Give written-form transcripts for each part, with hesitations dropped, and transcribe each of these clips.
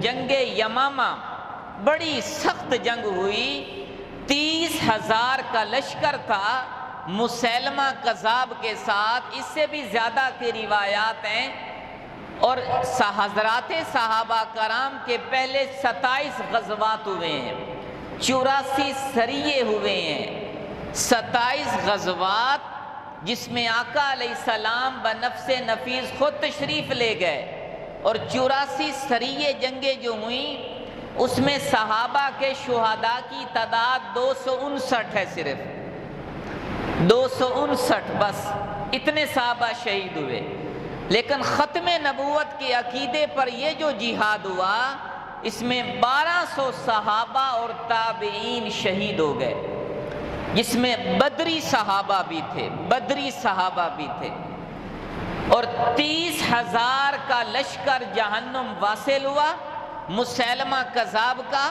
جنگ یمامہ بڑی سخت جنگ ہوئی، 30,000 کا لشکر تھا مسیلمہ کذاب کے ساتھ، اس سے بھی زیادہ کی روایات ہیں، اور حضرات صحابہ کرام کے پہلے 27 غزوات ہوئے ہیں، 84 سریے ہوئے ہیں، 27 غزوات جس میں آقا علیہ السلام بنفس نفیس خود تشریف لے گئے، اور 84 سریے جنگیں جو ہوئیں اس میں صحابہ کے شہداء کی تعداد 259 ہے، صرف 259، بس اتنے صحابہ شہید ہوئے۔ لیکن ختم نبوت کے عقیدے پر یہ جو جہاد ہوا، اس میں 1200 صحابہ اور تابعین شہید ہو گئے، جس میں بدری صحابہ بھی تھے، بدری صحابہ بھی تھے، اور 30,000 کا لشکر جہنم واصل ہوا مسیلمہ کذاب کا،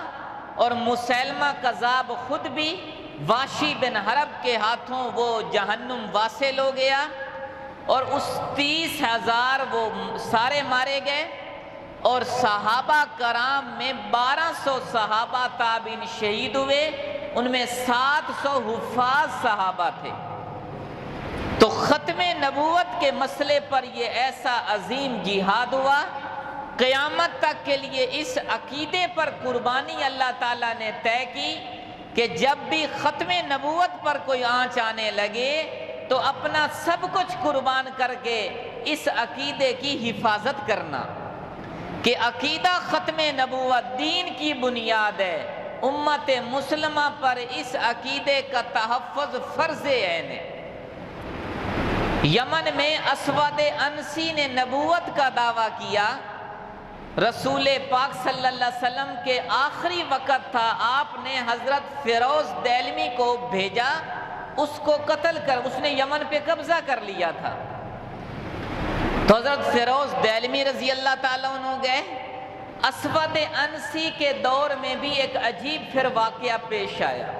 اور مسیلمہ کذاب خود بھی واشی بن حرب کے ہاتھوں وہ جہنم واصل ہو گیا، اور اس 30,000 وہ سارے مارے گئے، اور صحابہ کرام میں 1200 صحابہ تابعین شہید ہوئے، ان میں 700 حفاظ صحابہ تھے۔ تو ختم نبوت کے مسئلے پر یہ ایسا عظیم جہاد ہوا، قیامت تک کے لیے اس عقیدے پر قربانی اللہ تعالیٰ نے طے کی کہ جب بھی ختم نبوت پر کوئی آنچ آنے لگے تو اپنا سب کچھ قربان کر کے اس عقیدے کی حفاظت کرنا، کہ عقیدہ ختم نبوت دین کی بنیاد ہے، امت مسلمہ پر اس عقیدے کا تحفظ فرض عین ہے۔ یمن میں اسود انسی نے نبوت کا دعویٰ کیا، رسول پاک صلی اللہ علیہ وسلم کے آخری وقت تھا، آپ نے حضرت فیروز دہلوی کو بھیجا، اس کو قتل کر، اس نے یمن پہ قبضہ کر لیا تھا، تو حضرت فیروز دہلوی رضی اللہ تعالیٰ عنہ گئے۔ اسود انسی کے دور میں بھی ایک عجیب پھر واقعہ پیش آیا۔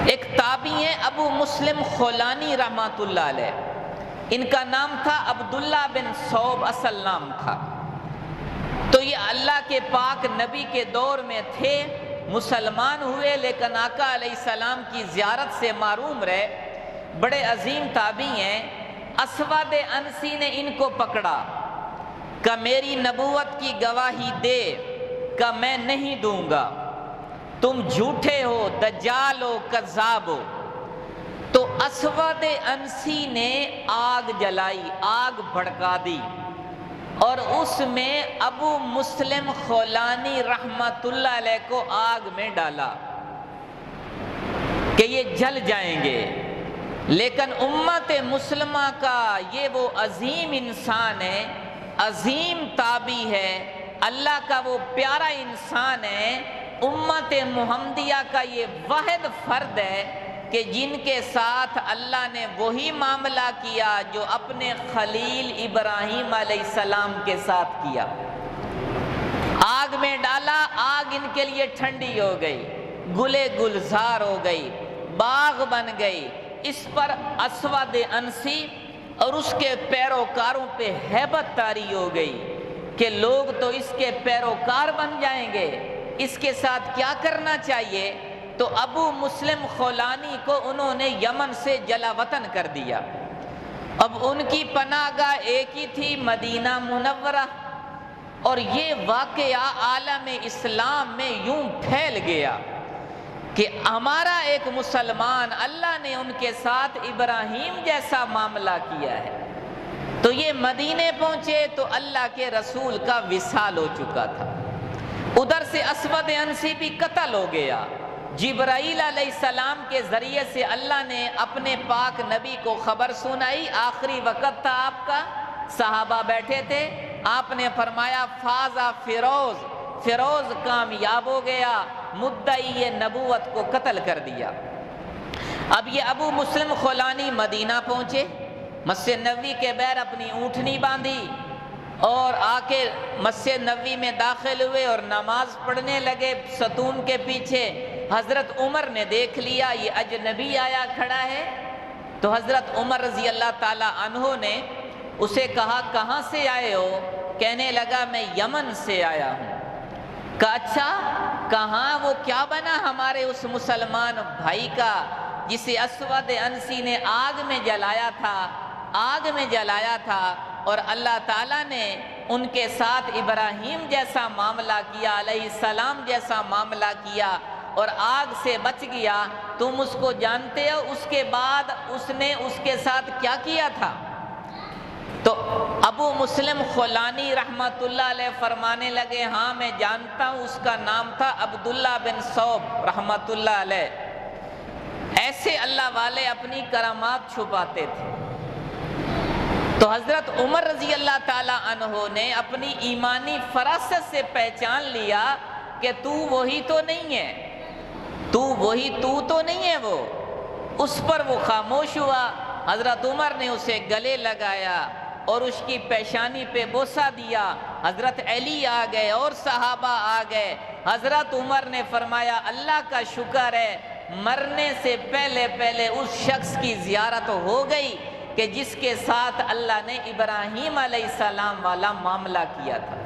ایک تابعی ہیں ابو مسلم خولانی رحمۃ اللہ علیہ، ان کا نام تھا عبداللہ بن صوب، اصل نام تھا۔ تو یہ اللہ کے پاک نبی کے دور میں تھے، مسلمان ہوئے لیکن آقا علیہ السلام کی زیارت سے محروم رہے، بڑے عظیم تابعی ہیں۔ اسود انسی نے ان کو پکڑا کہ میری نبوت کی گواہی دے، کہ میں نہیں دوں گا، تم جھوٹے ہو، دجال ہو، کذاب ہو۔ تو اسود انسی نے آگ جلائی، آگ بھڑکا دی، اور اس میں ابو مسلم خولانی رحمت اللہ علیہ کو آگ میں ڈالا کہ یہ جل جائیں گے۔ لیکن امت مسلمہ کا یہ وہ عظیم انسان ہے، عظیم تابعی ہے، اللہ کا وہ پیارا انسان ہے، امت محمدیہ کا یہ واحد فرد ہے کہ جن کے ساتھ اللہ نے وہی معاملہ کیا جو اپنے خلیل ابراہیم علیہ السلام کے ساتھ کیا، آگ میں ڈالا، آگ ان کے لیے ٹھنڈی ہو گئی، گلے گلزار ہو گئی، باغ بن گئی۔ اس پر اسود انسی اور اس کے پیروکاروں پہ ہیبت طاری ہو گئی کہ لوگ تو اس کے پیروکار بن جائیں گے، اس کے ساتھ کیا کرنا چاہیے؟ تو ابو مسلم خولانی کو انہوں نے یمن سے جلا وطن کر دیا۔ اب ان کی پناہ گاہ ایک ہی تھی، مدینہ منورہ، اور یہ واقعہ عالم اسلام میں یوں پھیل گیا کہ ہمارا ایک مسلمان، اللہ نے ان کے ساتھ ابراہیم جیسا معاملہ کیا ہے۔ تو یہ مدینے پہنچے تو اللہ کے رسول کا وصال ہو چکا تھا، ادھر سے اسود انسی بھی قتل ہو گیا۔ جبرائیل علیہ السلام کے ذریعے سے اللہ نے اپنے پاک نبی کو خبر سنائی، آخری وقت تھا آپ کا، صحابہ بیٹھے تھے، آپ نے فرمایا فازا فیروز، فیروز کامیاب ہو گیا، مدعی نبوت کو قتل کر دیا۔ اب یہ ابو مسلم خولانی مدینہ پہنچے، مسجد نبوی کے بیر اپنی اونٹنی باندھی اور آ کے مسجد نبوی میں داخل ہوئے اور نماز پڑھنے لگے ستون کے پیچھے۔ حضرت عمر نے دیکھ لیا یہ اجنبی آیا کھڑا ہے، تو حضرت عمر رضی اللہ تعالی عنہ نے اسے کہا کہاں سے آئے ہو؟ کہنے لگا میں یمن سے آیا ہوں۔ کہا اچھا کہاں، وہ کیا بنا ہمارے اس مسلمان بھائی کا جسے اسود انسی نے آگ میں جلایا تھا اور اللہ تعالیٰ نے ان کے ساتھ ابراہیم جیسا معاملہ کیا، علیہ السلام جیسا معاملہ کیا اور آگ سے بچ گیا، تم اس کو جانتے ہو؟ اس کے بعد اس نے اس کے ساتھ کیا کیا تھا؟ تو ابو مسلم خولانی رحمۃ اللہ علیہ فرمانے لگے ہاں میں جانتا ہوں، اس کا نام تھا عبداللہ بن صوب رحمۃ اللہ علیہ۔ ایسے اللہ والے اپنی کرامات چھپاتے تھے۔ تو حضرت عمر رضی اللہ تعالیٰ عنہ نے اپنی ایمانی فراست سے پہچان لیا کہ تو وہی تو نہیں ہے، تو تو نہیں ہے وہ۔ اس پر وہ خاموش ہوا۔ حضرت عمر نے اسے گلے لگایا اور اس کی پیشانی پہ بوسہ دیا۔ حضرت علی آ گئے اور صحابہ آ گئے۔ حضرت عمر نے فرمایا اللہ کا شکر ہے مرنے سے پہلے اس شخص کی زیارت ہو گئی کہ جس کے ساتھ اللہ نے ابراہیم علیہ السلام والا معاملہ کیا تھا۔